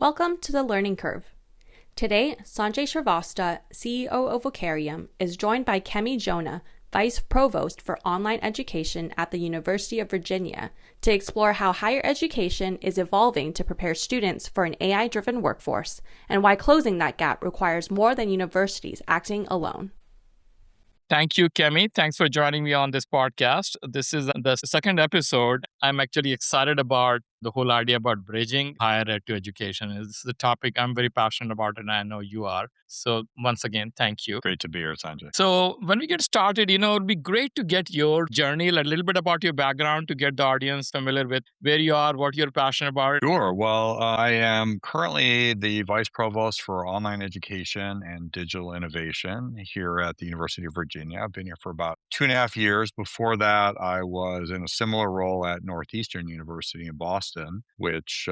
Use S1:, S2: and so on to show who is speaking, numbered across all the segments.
S1: Welcome to the Learning Curve. Today, Sanjay Srivastava, CEO of Vocarium, is joined by Kemi Jona, Vice Provost for Online Education at the University of Virginia, to explore how higher education is evolving to prepare students for an AI-driven workforce and why closing that gap requires more than universities acting alone.
S2: Thank you, Kemi. Thanks for joining me on this podcast. This is the second episode. I'm actually excited about the whole idea about bridging higher ed to education. This is a topic I'm very passionate about, and I know you are. So once again, thank you.
S3: Great to be here, Sanjay.
S2: So when we get started, it'd be great to get your journey, a little bit about your background to get the audience familiar with where you are, what you're passionate about.
S3: Sure. Well, I am currently the Vice Provost for Online Education and Digital Innovation here at the University of Virginia. I've been here for about 2.5 years. Before that, I was in a similar role at Northeastern University in Boston, which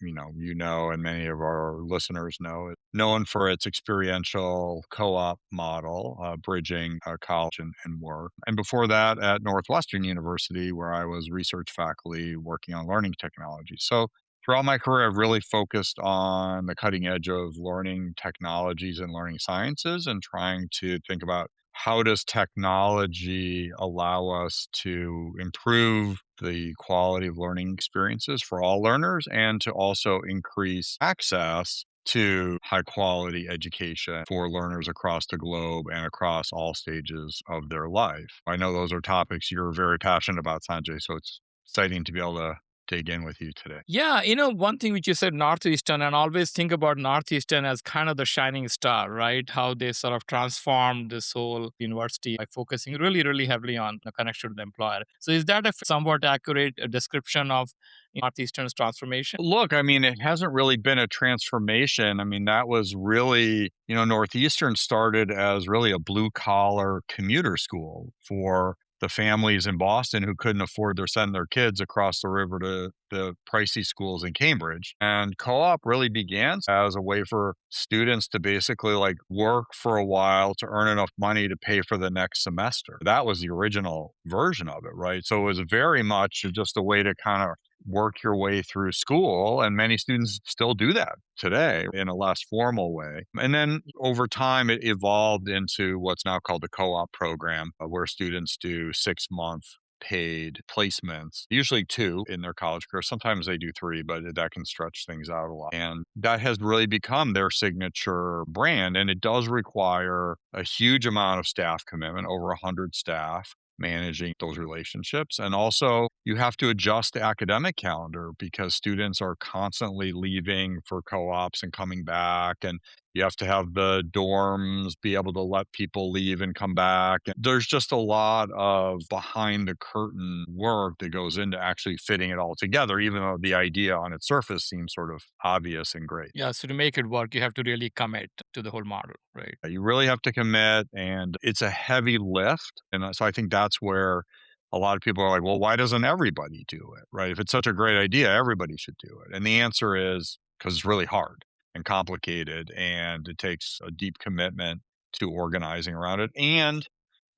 S3: and many of our listeners know, is known for its experiential co-op model, bridging college and work. And before that, at Northwestern University, where I was research faculty working on learning technology. So throughout my career, I've really focused on the cutting edge of learning technologies and learning sciences and trying to think about how does technology allow us to improve the quality of learning experiences for all learners and to also increase access to high quality education for learners across the globe and across all stages of their life. I know those are topics you're very passionate about, Sanjay, so it's exciting to be able to dig in with you today.
S2: Yeah, one thing which you said, Northeastern, and I always think about Northeastern as kind of the shining star, right? How they sort of transformed this whole university by focusing really, really heavily on the connection to the employer. So is that a somewhat accurate description of Northeastern's transformation?
S3: Look, it hasn't really been a transformation. That was really, Northeastern started as really a blue collar commuter school for the families in Boston who couldn't afford to send their kids across the river to the pricey schools in Cambridge. And co-op really began as a way for students to basically work for a while to earn enough money to pay for the next semester. That was the original version of it, right? So it was very much just a way to kind of work your way through school. And many students still do that today in a less formal way. And then over time, it evolved into what's now called the co-op program, where students do 6-month paid placements, usually 2 in their college career. Sometimes they do 3, but that can stretch things out a lot. And that has really become their signature brand. And it does require a huge amount of staff commitment, over 100 staff managing those relationships. And also you have to adjust the academic calendar because students are constantly leaving for co-ops and coming back. And you have to have the dorms be able to let people leave and come back. And there's just a lot of behind the curtain work that goes into actually fitting it all together, even though the idea on its surface seems sort of obvious and great.
S2: Yeah, so to make it work, you have to really commit to the whole model, right?
S3: You really have to commit, and it's a heavy lift. And so I think that's where a lot of people are like, well, why doesn't everybody do it, right? If it's such a great idea, everybody should do it. And the answer is because it's really hard and complicated, and it takes a deep commitment to organizing around it. And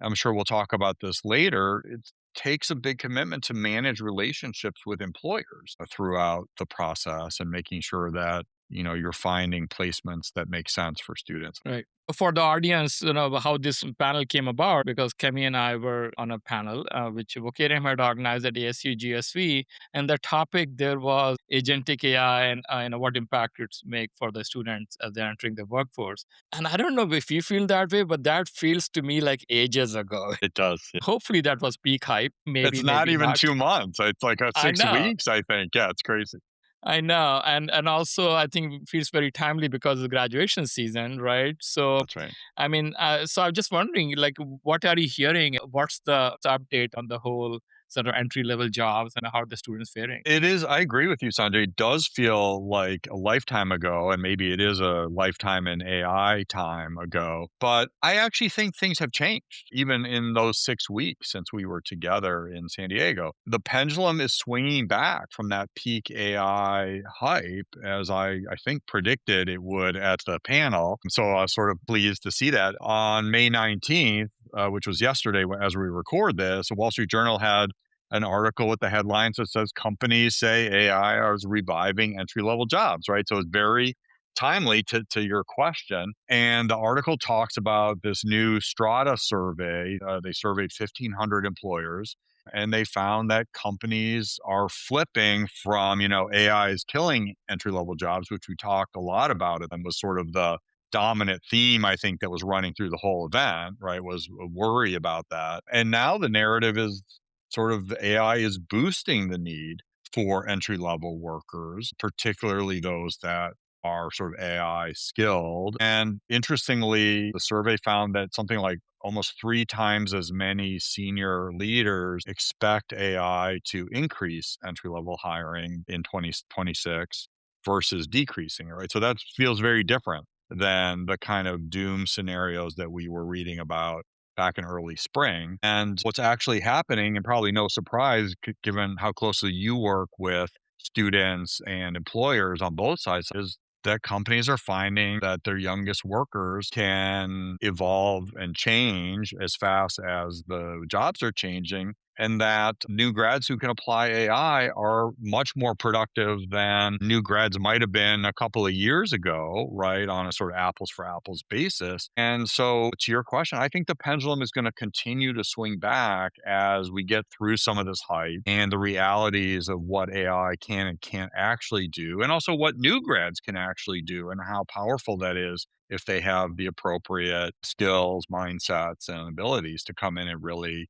S3: I'm sure we'll talk about this later. It takes a big commitment to manage relationships with employers throughout the process and making sure that you're finding placements that make sense for students.
S2: Right. For the audience, how this panel came about, because Kemi and I were on a panel which Vocarium had organized at ASU GSV, and the topic there was agentic AI and what impact it's make for the students as they're entering the workforce. And I don't know if you feel that way, but that feels to me like ages ago.
S3: It does. Yeah.
S2: Hopefully that was peak hype. Maybe
S3: It's not
S2: maybe
S3: even
S2: not.
S3: 2 months. It's like 6 weeks, I think. Yeah, it's crazy.
S2: I know. And also I think it feels very timely because of the graduation season, right? So,
S3: That's right.
S2: so I'm just wondering, what are you hearing? What's the update on the whole sort of entry-level jobs and how are the students faring?
S3: It is. I agree with you, Sanjay. It does feel like a lifetime ago, and maybe it is a lifetime in AI time ago. But I actually think things have changed, even in those 6 weeks since we were together in San Diego. The pendulum is swinging back from that peak AI hype, as I think predicted it would at the panel. So I was sort of pleased to see that. On May 19th, which was yesterday as we record this, the Wall Street Journal had an article with the headlines that says companies say AI is reviving entry-level jobs, right? So it's very timely to your question. And the article talks about this new Strata survey. They surveyed 1,500 employers, and they found that companies are flipping from, AI is killing entry-level jobs, which we talked a lot about it and was sort of the dominant theme, I think, that was running through the whole event, right? Was a worry about that. And now the narrative is sort of AI is boosting the need for entry level workers, particularly those that are sort of AI skilled. And interestingly, the survey found that something like almost 3 times as many senior leaders expect AI to increase entry level hiring in 2026 versus decreasing, right? So that feels very different than the kind of doom scenarios that we were reading about back in early spring. And what's actually happening, and probably no surprise given how closely you work with students and employers on both sides, is that companies are finding that their youngest workers can evolve and change as fast as the jobs are changing, and that new grads who can apply AI are much more productive than new grads might have been a couple of years ago, right, on a sort of apples for apples basis. And so, to your question, I think the pendulum is going to continue to swing back as we get through some of this hype and the realities of what AI can and can't actually do, and also what new grads can actually do and how powerful that is if they have the appropriate skills, mindsets, and abilities to come in and really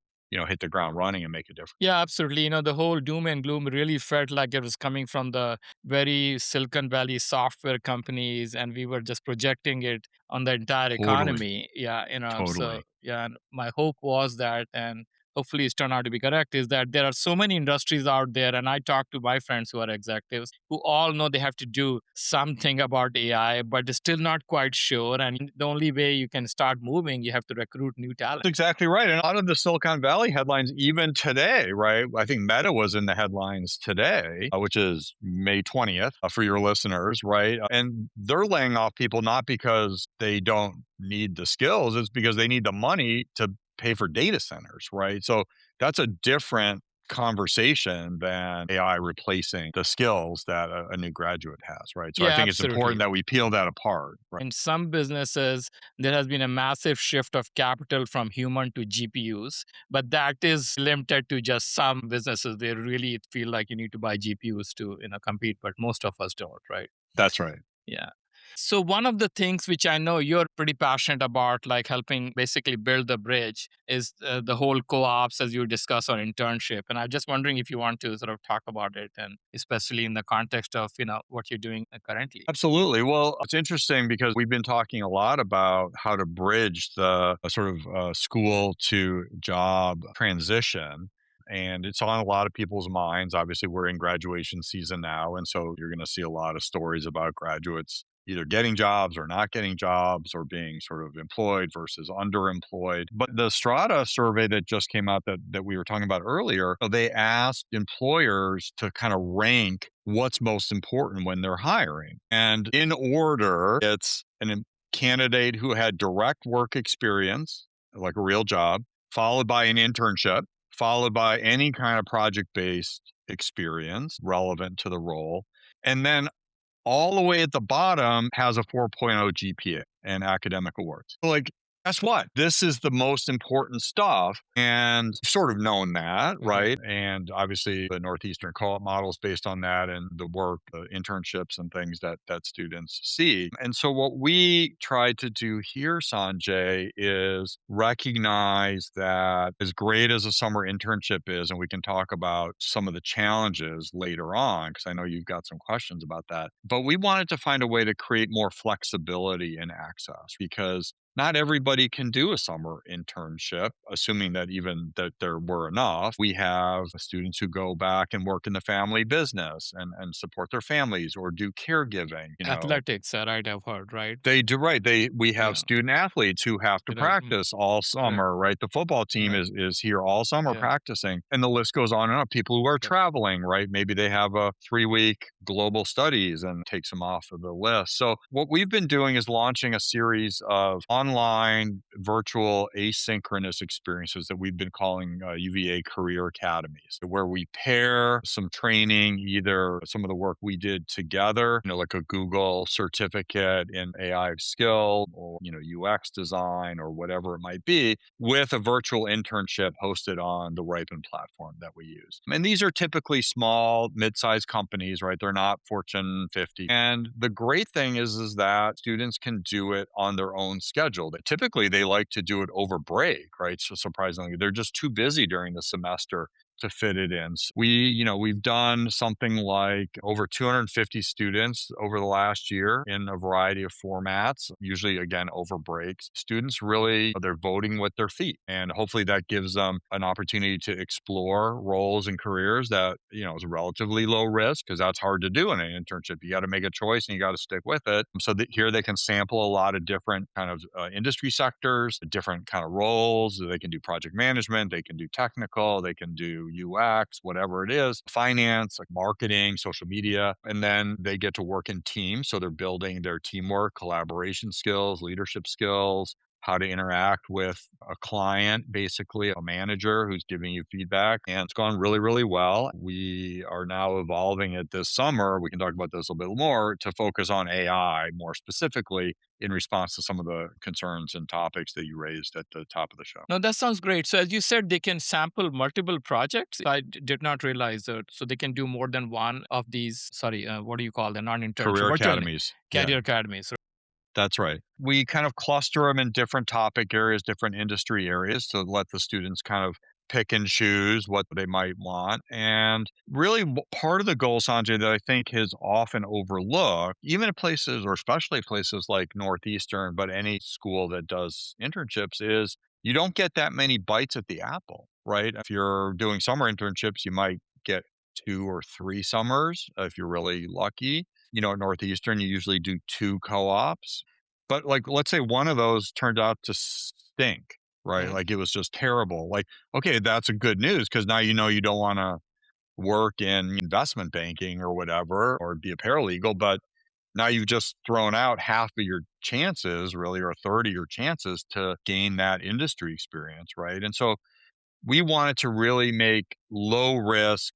S3: hit the ground running and make a difference.
S2: Yeah, absolutely. The whole doom and gloom really felt like it was coming from the very Silicon Valley software companies, and we were just projecting it on the entire
S3: Totally.
S2: economy. Yeah, so
S3: Totally.
S2: yeah, and my hope was that, and hopefully it's turned out to be correct, is that there are so many industries out there, and I talk to my friends who are executives who all know they have to do something about AI, but they're still not quite sure. And the only way you can start moving, you have to recruit new talent.
S3: That's exactly right. And a lot of the Silicon Valley headlines, even today, right? I think Meta was in the headlines today, which is May 20th for your listeners, right? And they're laying off people not because they don't need the skills, it's because they need the money to pay for data centers, right? So that's a different conversation than AI replacing the skills that a new graduate has, right? So I
S2: Yeah,
S3: think it's important
S2: absolutely.
S3: that we peel that apart, right?
S2: In some businesses, there has been a massive shift of capital from human to GPUs, but that is limited to just some businesses. They really feel like you need to buy GPUs to compete, but most of us don't, right?
S3: That's right.
S2: Yeah. So one of the things which I know you're pretty passionate about, like helping basically build the bridge, is the whole co-ops as you discuss on internship. And I'm just wondering if you want to sort of talk about it, and especially in the context of what you're doing currently.
S3: Absolutely. Well, it's interesting because we've been talking a lot about how to bridge the sort of school to job transition. And it's on a lot of people's minds. Obviously, we're in graduation season now. And so you're going to see a lot of stories about graduates either getting jobs or not getting jobs or being sort of employed versus underemployed. But the Strata survey that just came out that we were talking about earlier, they asked employers to kind of rank what's most important when they're hiring. And in order, it's candidate who had direct work experience, like a real job, followed by an internship, followed by any kind of project-based experience relevant to the role. And then all the way at the bottom has a 4.0 GPA and academic awards. Like, guess what? This is the most important stuff. And you've sort of known that, right? And obviously the Northeastern co-op model is based on that and the work, the internships and things that students see. And so what we try to do here, Sanjay, is recognize that as great as a summer internship is, and we can talk about some of the challenges later on, because I know you've got some questions about that, but we wanted to find a way to create more flexibility in access because not everybody can do a summer internship, assuming that even that there were enough. We have students who go back and work in the family business and support their families or do caregiving.
S2: Athletics, right? I've heard, right?
S3: They do, right. We have
S2: Yeah.
S3: student athletes who have to practice all summer, right? The football team
S2: Right.
S3: is here all summer
S2: Yeah.
S3: practicing, and the list goes on and on. People who are traveling, right? Maybe they have a 3-week global studies and takes them off of the list. So what we've been doing is launching a series of online online virtual asynchronous experiences that we've been calling UVA Career Academies, where we pair some training, either some of the work we did together, like a Google certificate in AI skill or, UX design or whatever it might be, with a virtual internship hosted on the Ripen platform that we use. And these are typically small, mid-sized companies, right? They're not Fortune 50. And the great thing is that students can do it on their own schedule. Typically, they like to do it over break, right? So surprisingly, they're just too busy during the semester to fit it in. So we've done something like over 250 students over the last year in a variety of formats, usually again over breaks. Students really, they're voting with their feet, and hopefully that gives them an opportunity to explore roles and careers that, is relatively low risk, because that's hard to do in an internship. You got to make a choice and you got to stick with it. So that here they can sample a lot of different kind of industry sectors, different kind of roles. They can do project management, they can do technical, they can do UX, whatever it is, finance, like marketing, social media, and then they get to work in teams. So they're building their teamwork, collaboration skills, leadership skills, how to interact with a client, basically a manager who's giving you feedback. And it's gone really, really well. We are now evolving it this summer. We can talk about this a little bit more, to focus on AI more specifically in response to some of the concerns and topics that you raised at the top of the show.
S2: No, that sounds great. So as you said, they can sample multiple projects. I did not realize that. So they can do more than one of these, what do you call them? Non-internship.
S3: Career academies.
S2: Career academies.
S3: That's right. We kind of cluster them in different topic areas, different industry areas, to let the students kind of pick and choose what they might want. And really, part of the goal, Sanjay, that I think is often overlooked, even at places, or especially places like Northeastern, but any school that does internships, is you don't get that many bites at the apple, right? If you're doing summer internships, you might get 2 or 3 summers if you're really lucky. At Northeastern, you usually do 2 co-ops. But like, let's say one of those turned out to stink, right? Like it was just terrible. Like, okay, that's a good news, because now you don't want to work in investment banking or whatever, or be a paralegal, but now you've just thrown out half of your chances, really, or a third of your chances to gain that industry experience, right? And so we wanted to really make low risk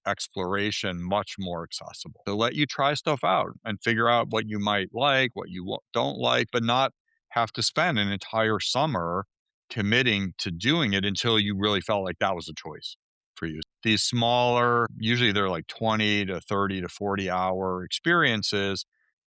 S3: exploration much more accessible, to let you try stuff out and figure out what you might like, what you don't like, but not have to spend an entire summer committing to doing it until you really felt like that was a choice for you. These smaller, usually they're like 20 to 30 to 40-hour experiences,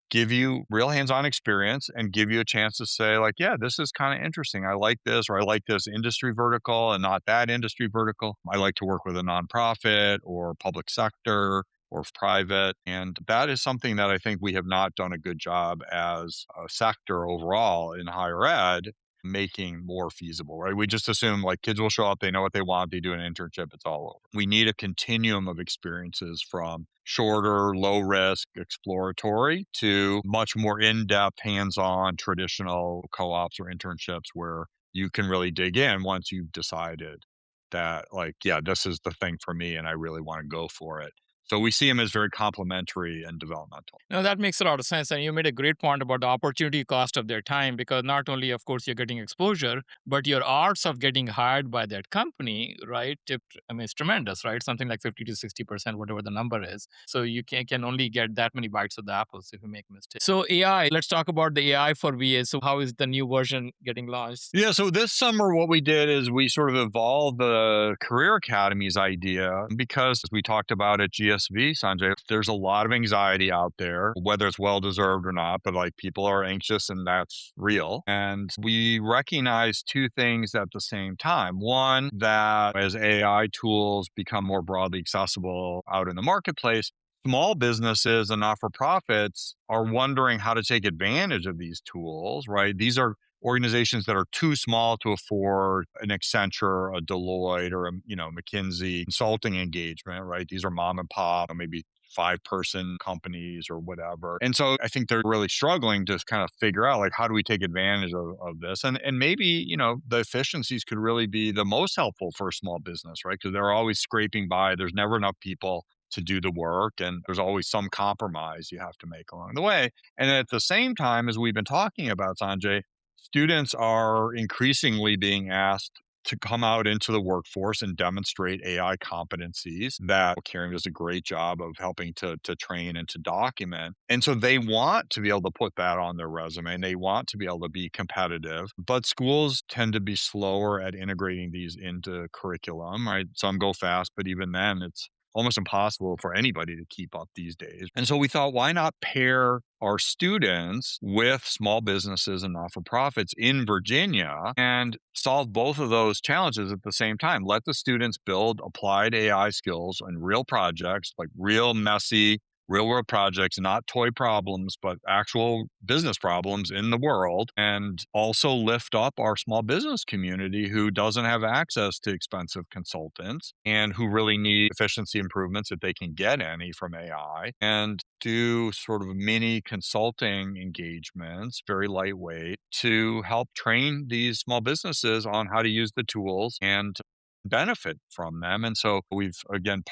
S3: give you real hands-on experience and give you a chance to say, like, yeah, this is kind of interesting. I like this, or I like this industry vertical and not that industry vertical. I like to work with a nonprofit or public sector or private. And that is something that I think we have not done a good job as a sector overall in higher ed, making more feasible, right? We just assume like kids will show up, they know what they want, they do an internship, it's all over. We need a continuum of experiences, from shorter, low risk, exploratory, to much more in-depth, hands-on, traditional co-ops or internships, where you can really dig in once you've decided that, like, yeah, this is the thing for me and I really want to go for it. So we see them as very complementary and developmental.
S2: No, that makes a lot of sense. And you made a great point about the opportunity cost of their time, because not only, of course, you're getting exposure, but your odds of getting hired by that company, right? It's tremendous, right? Something like 50 to 60%, whatever the number is. So you can only get that many bites of the apples if you make a mistake. So AI, let's talk about the AI for VA. So how is the new version getting launched?
S3: Yeah, so this summer, what we did is we sort of evolved the Career Academies idea, because, as we talked about at GSV, Sanjay, there's a lot of anxiety out there, whether it's well-deserved or not, but like people are anxious and that's real. And we recognize 2 things at the same time. One, that as AI tools become more broadly accessible out in the marketplace, small businesses and not-for-profits are wondering how to take advantage of these tools, right? These are organizations that are too small to afford an Accenture, a Deloitte, or a McKinsey consulting engagement, right? These are mom and pop, maybe 5-person companies or whatever. And so I think they're really struggling to kind of figure out, like, how do we take advantage of this? And maybe, the efficiencies could really be the most helpful for a small business, right? Because they're always scraping by. There's never enough people to do the work, and there's always some compromise you have to make along the way. And at the same time, as we've been talking about, Sanjay, Students are increasingly being asked to come out into the workforce and demonstrate AI competencies that Carrium does a great job of helping to train and to document. And so they want to be able to put that on their resume and they want to be able to be competitive. But schools tend to be slower at integrating these into curriculum, right? Some go fast, but even then it's almost impossible for anybody to keep up these days. And so we thought, why not pair our students with small businesses and not for profits in Virginia and solve both of those challenges at the same time? Let the students build applied AI skills and real projects, like real messy, real world projects, not toy problems, but actual business problems in the world, and also lift up our small business community who doesn't have access to expensive consultants and who really need efficiency improvements if they can get any from AI, and do sort of mini consulting engagements, very lightweight, to help train these small businesses on how to use the tools and benefit from them. And so we've again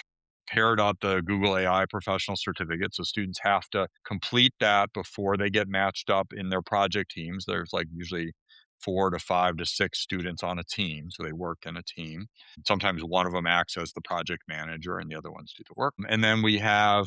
S3: paired up the Google AI professional certificate. So students have to complete that before they get matched up in their project teams. There's like usually 4 to 5 to 6 students on a team. So they work in a team. Sometimes one of them acts as the project manager and the other ones do the work. And then we have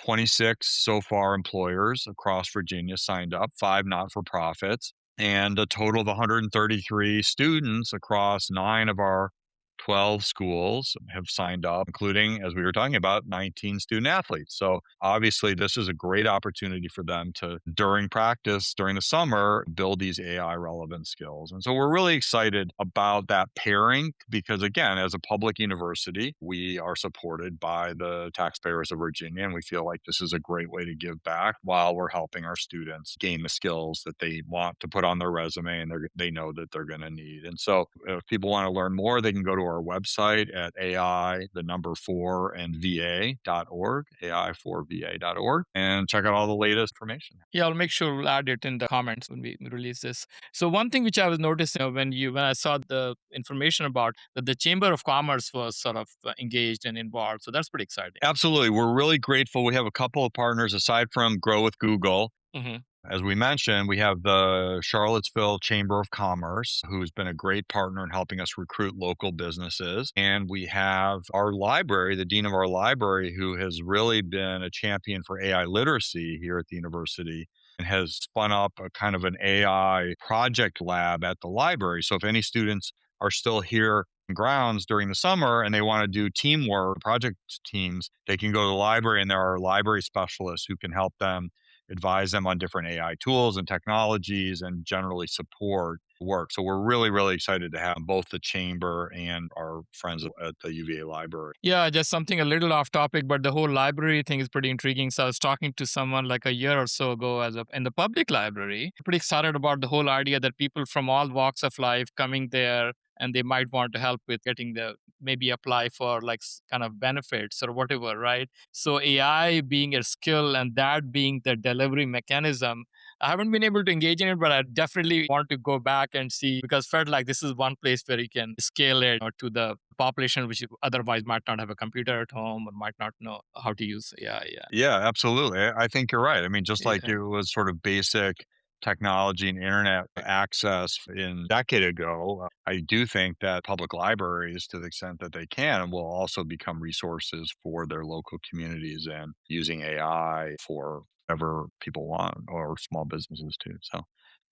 S3: 26 so far employers across Virginia signed up, 5 not for profits, and a total of 133 students across 9 of our 12 schools have signed up, including, as we were talking about, 19 student athletes. So obviously, this is a great opportunity for them to, during practice, during the summer, build these AI relevant skills. And so we're really excited about that pairing because, again, as a public university, we are supported by the taxpayers of Virginia, and we feel like this is a great way to give back while we're helping our students gain the skills that they want to put on their resume and they know that they're going to need. And so if people want to learn more, they can go to our website at AI, the number 4 and VA.org, AI4VA.org, and check out all the latest information.
S2: Yeah, I'll make sure we'll add it in the comments when we release this. So one thing which I was noticing when I saw the information about that the Chamber of Commerce was sort of engaged and involved. So that's pretty exciting.
S3: Absolutely. We're really grateful. We have a couple of partners aside from Grow with Google.
S2: Mm-hmm.
S3: As we mentioned, we have the Charlottesville Chamber of Commerce, who's been a great partner in helping us recruit local businesses. And we have our library, the dean of our library, who has really been a champion for AI literacy here at the university and has spun up a kind of an AI project lab at the library. So if any students are still here in grounds during the summer and they want to do teamwork, project teams, they can go to the library and there are library specialists who can help them, advise them on different AI tools and technologies, and generally support work. So we're really, really excited to have both the chamber and our friends at the UVA library.
S2: Yeah, just something a little off topic, but the whole library thing is pretty intriguing. So I was talking to someone like a year or so ago in the public library, pretty excited about the whole idea that people from all walks of life coming there and they might want to help with getting maybe apply for like kind of benefits or whatever, right? So AI being a skill and that being the delivery mechanism, I haven't been able to engage in it, but I definitely want to go back and see because felt like this is one place where you can scale it to the population which otherwise might not have a computer at home or might not know how to use AI.
S3: Yeah, absolutely. I think you're right. I mean, just like
S2: Yeah.
S3: it was sort of basic technology and internet access in a decade ago, I do think that public libraries, to the extent that they can, will also become resources for their local communities and using AI for whatever people want or small businesses too. So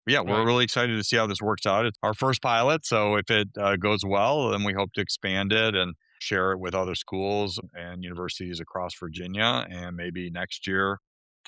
S3: yeah, we're
S2: Right.
S3: really excited to see how this works out. It's our first pilot, so if it goes well, then we hope to expand it and share it with other schools and universities across Virginia. And maybe next year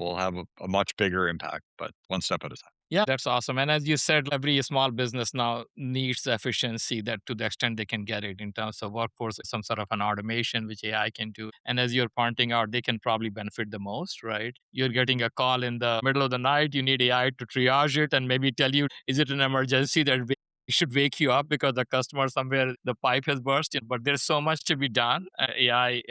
S3: we'll have a much bigger impact, but one step at a time.
S2: Yeah, that's awesome. And as you said, every small business now needs the efficiency that to the extent they can get it in terms of workforce, some sort of an automation which AI can do. And as you're pointing out, they can probably benefit the most, right? You're getting a call in the middle of the night, you need AI to triage it and maybe tell you, is it an emergency that should wake you up because the customer somewhere the pipe has burst. But there's so much to be done. AI,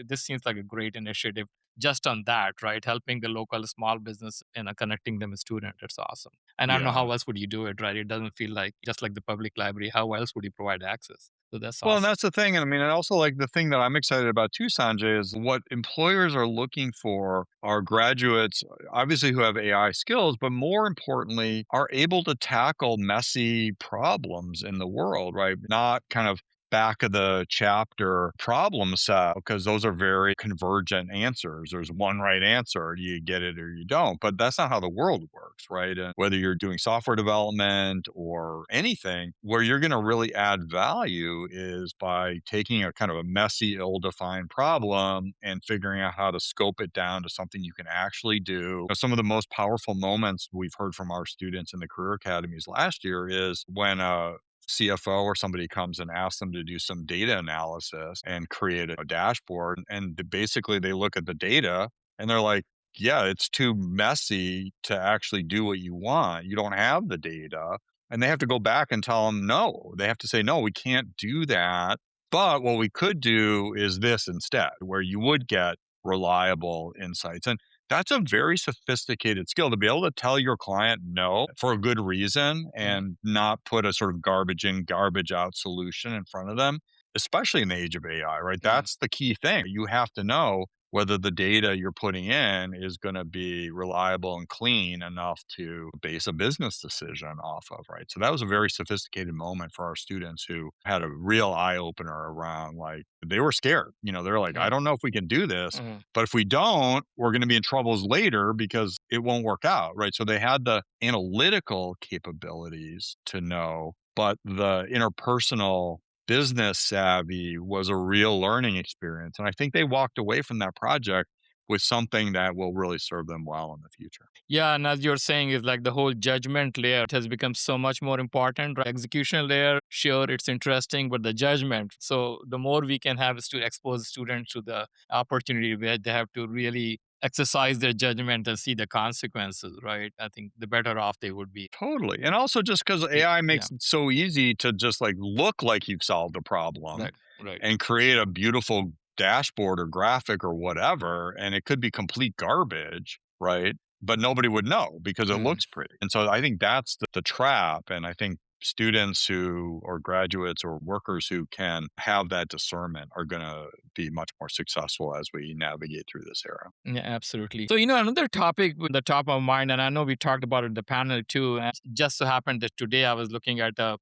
S2: this seems like a great initiative just on that, right? Helping the local small business and connecting them with students. It's awesome. And I don't know
S3: Yeah.
S2: how else would you do it, right? It doesn't feel like just like the public library. How else would you provide access? So that's
S3: Well, and
S2: awesome.
S3: that's the thing. And I mean, and also like the thing that I'm excited about too, Sanjay, is what employers are looking for are graduates, obviously who have AI skills, but more importantly, are able to tackle messy problems in the world, right? Not kind of back of the chapter problem set, because those are very convergent answers. There's one right answer. You get it or you don't. But that's not how the world works, right? And whether you're doing software development or anything, where you're going to really add value is by taking a kind of a messy, ill-defined problem and figuring out how to scope it down to something you can actually do. Some of the most powerful moments we've heard from our students in the career academies last year is when a CFO or somebody comes and asks them to do some data analysis and create a dashboard. And basically, they look at the data and they're like, yeah, it's too messy to actually do what you want. You don't have the data. And they have to go back and tell them no. They have to say, no, we can't do that. But what we could do is this instead, where you would get reliable insights. And that's a very sophisticated skill to be able to tell your client no for a good reason
S2: Mm,
S3: and not put a sort of garbage in, garbage out solution in front of them, especially in the age of AI, right?
S2: mm.
S3: That's the key thing. You have to know whether the data you're putting in is going to be reliable and clean enough to base a business decision off of, right? So that was a very sophisticated moment for our students who had a real eye opener around like they were scared. They're like, I
S2: Yeah.
S3: don't know if we can do this,
S2: Mhm.
S3: but if we don't, we're going to be in troubles later because it won't work out, right? So they had the analytical capabilities to know, but the interpersonal business savvy was a real learning experience. And I think they walked away from that project with something that will really serve them well in the future.
S2: Yeah, and as you're saying, is like the whole judgment layer has become so much more important. Right? Execution layer, sure, it's interesting, but the judgment. So the more we can have is to expose students to the opportunity where they have to really exercise their judgment and see the consequences, right? I think the better off they would be.
S3: Totally. And also just because AI
S2: Yeah,
S3: makes it so easy to just like look like you've solved a problem
S2: right, right.
S3: and create a beautiful dashboard or graphic or whatever, and it could be complete garbage, right? But nobody would know because it
S2: Mm.
S3: looks pretty. And so I think that's the trap. And I think students who or graduates or workers who can have that discernment are going to be much more successful as we navigate through this era.
S2: Yeah, absolutely. So, another topic with the top of mind, and I know we talked about it in the panel too, and it just so happened that today I was looking at a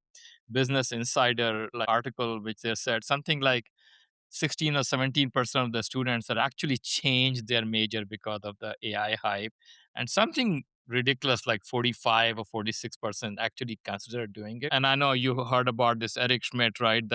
S2: Business Insider article, which they said something like 16 or 17% of the students that actually changed their major because of the AI hype, and something ridiculous like 45 or 46% actually considered doing it. And I know you heard about this Eric Schmidt, right?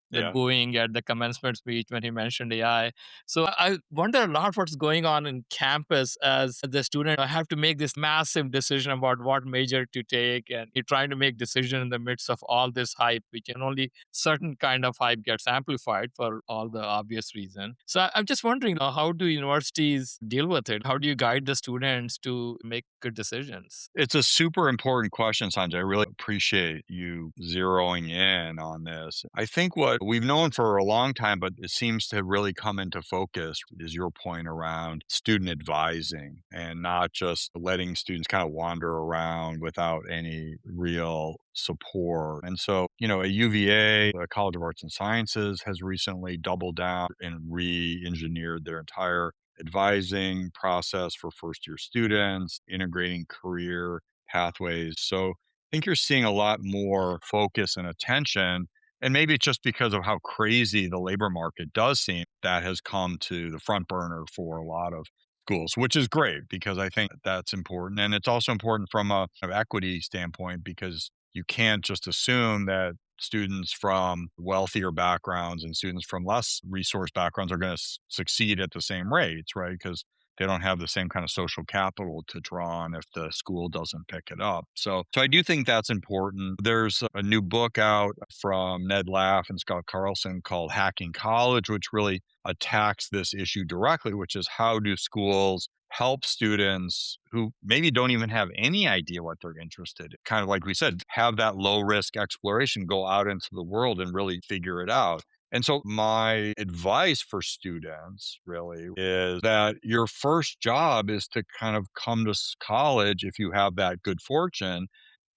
S2: The
S3: Yeah.
S2: booing at the commencement speech when he mentioned AI. So I wonder a lot what's going on in campus as the student have to make this massive decision about what major to take, and you're trying to make decision in the midst of all this hype, which can only certain kind of hype gets amplified for all the obvious reason. So I'm just wondering, how do universities deal with it? How do you guide the students to make good decisions?
S3: It's a super important question, Sanjay. I really appreciate you zeroing in on this. I think what we've known for a long time, but it seems to really come into focus, is your point around student advising and not just letting students kind of wander around without any real support. And so, at UVA, the College of Arts and Sciences has recently doubled down and re engineered their entire advising process for first year students, integrating career pathways. So I think you're seeing a lot more focus and attention. And maybe it's just because of how crazy the labor market does seem that has come to the front burner for a lot of schools, which is great because I think that's important. And it's also important from a kind of equity standpoint because you can't just assume that students from wealthier backgrounds and students from less resource backgrounds are going to succeed at the same rates, right? Because they don't have the same kind of social capital to draw on if the school doesn't pick it up. So I do think that's important. There's a new book out from Ned Laff and Scott Carlson called Hacking College, which really attacks this issue directly, which is how do schools help students who maybe don't even have any idea what they're interested in. Kind of like we said, have that low risk exploration, go out into the world and really figure it out. And so my advice for students really is that your first job is to kind of come to college if you have that good fortune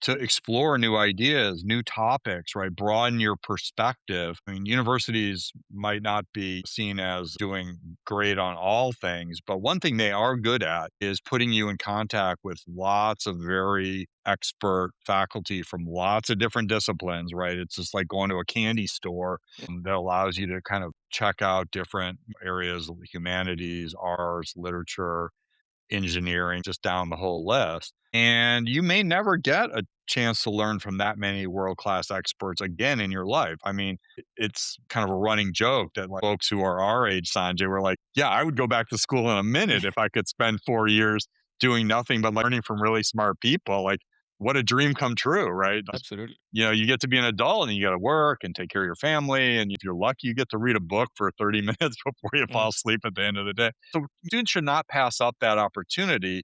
S3: to explore new ideas, new topics, right? Broaden your perspective. I mean, universities might not be seen as doing great on all things, but one thing they are good at is putting you in contact with lots of very expert faculty from lots of different disciplines, right? It's just like going to a candy store that allows you to kind of check out different areas of the humanities, arts, literature, engineering, just down the whole list. And you may never get a chance to learn from that many world-class experts again in your life. I mean, it's kind of a running joke that like folks who are our age, Sanjay, were like, yeah, I would go back to school in a minute if I could spend 4 years doing nothing but learning from really smart people. Like, what a dream come true, right?
S2: Absolutely.
S3: You get to be an adult and you got to work and take care of your family. And if you're lucky, you get to read a book for 30 minutes before you fall asleep at the end of the day. So students should not pass up that opportunity.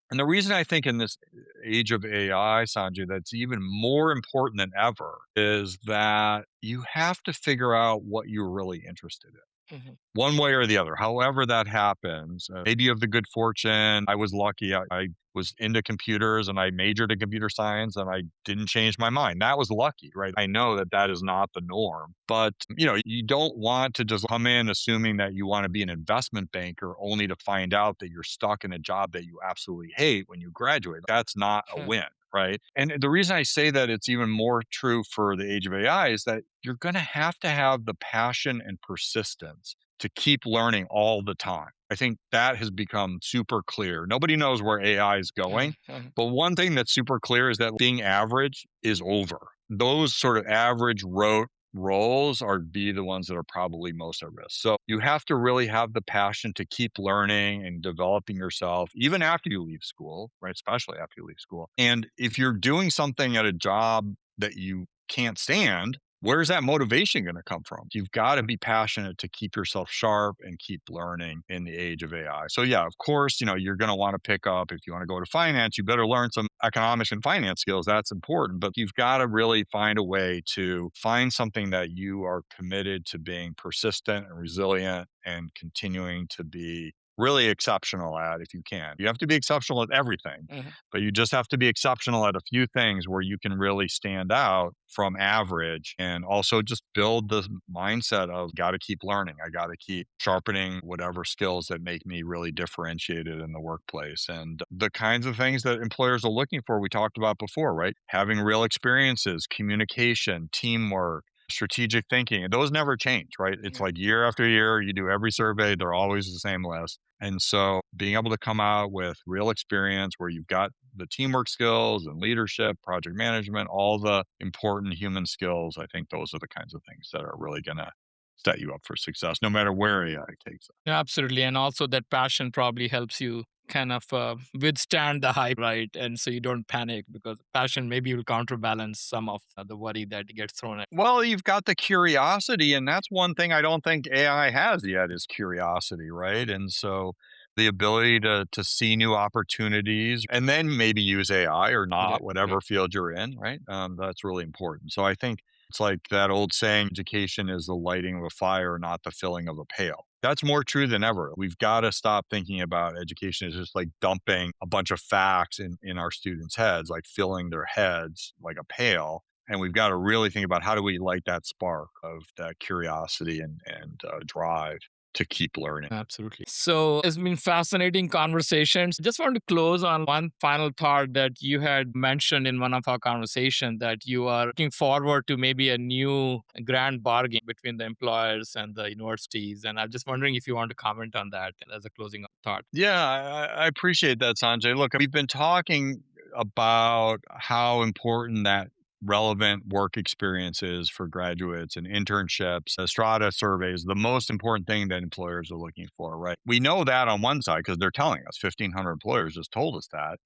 S3: And the reason I think in this age of AI, Sanjay, that's even more important than ever is that you have to figure out what you're really interested in.
S2: Mhm.
S3: One way or the other, however that happens. Maybe you have the good fortune. I was lucky. I was into computers and I majored in computer science and I didn't change my mind. That was lucky, right? I know that that is not the norm, but you don't want to just come in assuming that you want to be an investment banker only to find out that you're stuck in a job that you absolutely hate when you graduate. That's not a win. Right. And the reason I say that it's even more true for the age of AI is that you're going to have the passion and persistence to keep learning all the time. I think that has become super clear. Nobody knows where AI is going, but one thing that's super clear is that being average is over. Those sort of average rote roles are be the ones that are probably most at risk. So you have to really have the passion to keep learning and developing yourself even after you leave school, right? Especially after you leave school. And if you're doing something at a job that you can't stand, where's that motivation going to come from? You've got to be passionate to keep yourself sharp and keep learning in the age of AI. So yeah, of course, you're going to want to pick up, if you want to go to finance, you better learn some economics and finance skills. That's important, but you've got to really find a way to find something that you are committed to being persistent and resilient and continuing to be really exceptional at if you can. You have to be exceptional at everything, but you just have to be exceptional at a few things where you can really stand out from average and also just build the mindset of got to keep learning. I got to keep sharpening whatever skills that make me really differentiated in the workplace. And the kinds of things that employers are looking for, we talked about before, right? Having real experiences, communication, teamwork, strategic thinking, and those never change, right? It's like year after year, you do every survey, they're always the same list. And so being able to come out with real experience where you've got the teamwork skills and leadership, project management, all the important human skills, I think those are the kinds of things that are really going to set you up for success, no matter where AI takes it.
S2: Yeah, absolutely. And also that passion probably helps you kind of withstand the hype, right? And so you don't panic because passion maybe will counterbalance some of the worry that gets thrown at.
S3: Well, you've got the curiosity, and that's one thing I don't think AI has yet is curiosity, right? And so the ability to see new opportunities and then maybe use AI or not, whatever field you're in, right? That's really important. So I think it's like that old saying, education is the lighting of a fire, not the filling of a pail. That's more true than ever. We've got to stop thinking about education as just like dumping a bunch of facts in our students' heads, like filling their heads like a pail. And we've got to really think about how do we light that spark of that curiosity and drive to keep learning.
S2: Absolutely. So it's been fascinating conversations. Just want to close on one final thought that you had mentioned in one of our conversations that you are looking forward to maybe a new grand bargain between the employers and the universities. And I'm just wondering if you want to comment on that as a closing thought.
S3: Yeah, I appreciate that, Sanjay. Look, we've been talking about how important that relevant work experiences for graduates and internships, Strata surveys, the most important thing that employers are looking for, right? We know that on one side because they're telling us 1,500 employers just told us that.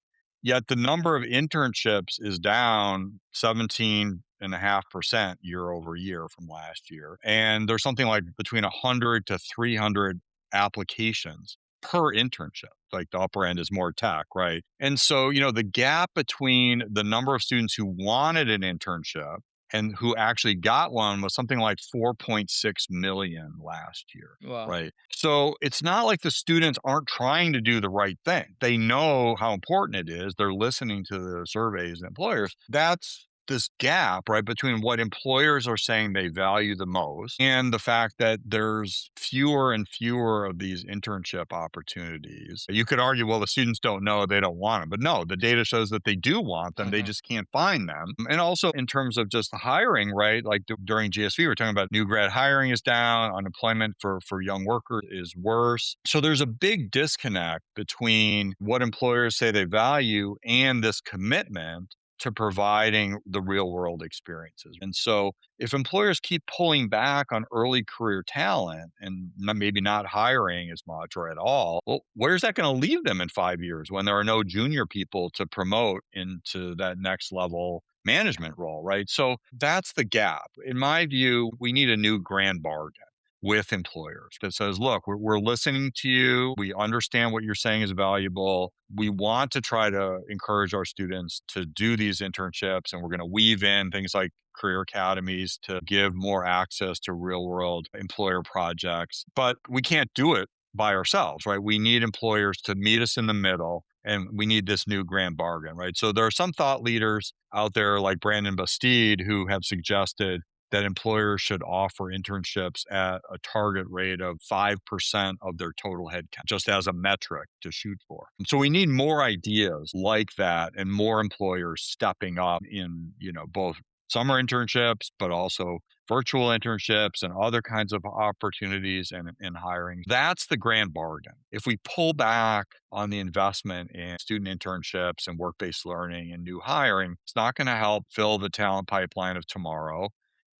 S3: Yet the number of internships is down 17.5% year over year from last year. And there's something like between 100 to 300 applications per internship. Like the upper end is more tech, right? And so, the gap between the number of students who wanted an internship and who actually got one was something like 4.6 million last year.
S2: Wow.
S3: Right. So it's not like the students aren't trying to do the right thing. They know how important it is. They're listening to the surveys and employers. That's this gap, right, between what employers are saying they value the most and the fact that there's fewer and fewer of these internship opportunities. You could argue, well, the students don't know, they don't want them. But no, the data shows that they do want them. They just can't find them. And also in terms of just the hiring, right, like during GSV, we're talking about new grad hiring is down, unemployment for young workers is worse. So there's a big disconnect between what employers say they value and this commitment to providing the real world experiences. And so if employers keep pulling back on early career talent and maybe not hiring as much or at all, well, where's that going to leave them in 5 years when there are no junior people to promote into that next level management role, right? So that's the gap. In my view, we need a new grand bargain with employers that says, look, we're listening to you. We understand what you're saying is valuable. We want to try to encourage our students to do these internships, and we're going to weave in things like career academies to give more access to real world employer projects. But we can't do it by ourselves, right? We need employers to meet us in the middle, and we need this new grand bargain, right? So there are some thought leaders out there like Brandon Bastide who have suggested that employers should offer internships at a target rate of 5% of their total headcount, just as a metric to shoot for. So we need more ideas like that and more employers stepping up in, both summer internships, but also virtual internships and other kinds of opportunities and hiring. That's the grand bargain. If we pull back on the investment in student internships and work-based learning and new hiring, it's not going to help fill the talent pipeline of tomorrow.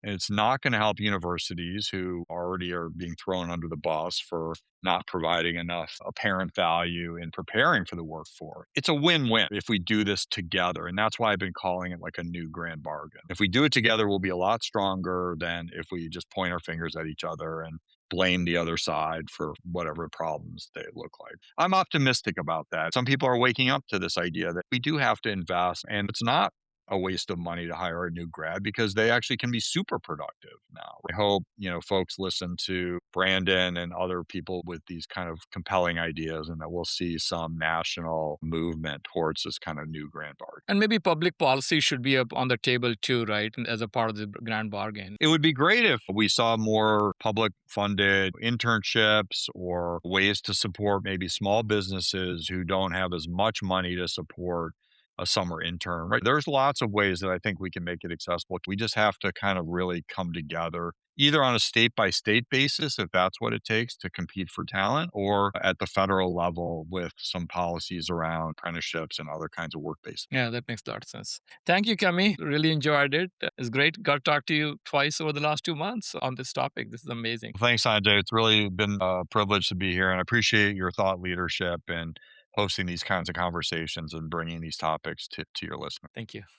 S3: And it's not going to help universities who already are being thrown under the bus for not providing enough apparent value in preparing for the workforce. It's a win-win if we do this together. And that's why I've been calling it like a new grand bargain. If we do it together, we'll be a lot stronger than if we just point our fingers at each other and blame the other side for whatever problems they look like. I'm optimistic about that. Some people are waking up to this idea that we do have to invest, and it's not a waste of money to hire a new grad because they actually can be super productive now. I hope, folks listen to Brandon and other people with these kind of compelling ideas and that we'll see some national movement towards this kind of new grand bargain.
S2: And maybe public policy should be up on the table too, right? As a part of the grand bargain.
S3: It would be great if we saw more public funded internships or ways to support maybe small businesses who don't have as much money to support a summer intern, right? There's lots of ways that I think we can make it accessible. We just have to kind of really come together, either on a state by state basis, if that's what it takes to compete for talent, or at the federal level with some policies around apprenticeships and other kinds of work-based.
S2: Yeah, that makes a lot of sense. Thank you, Kemi. Really enjoyed it. It's great. Got to talk to you twice over the last 2 months on this topic. This is amazing.
S3: Thanks, Sanjay. It's really been a privilege to be here, and I appreciate your thought leadership and hosting these kinds of conversations and bringing these topics to your listeners.
S2: Thank you.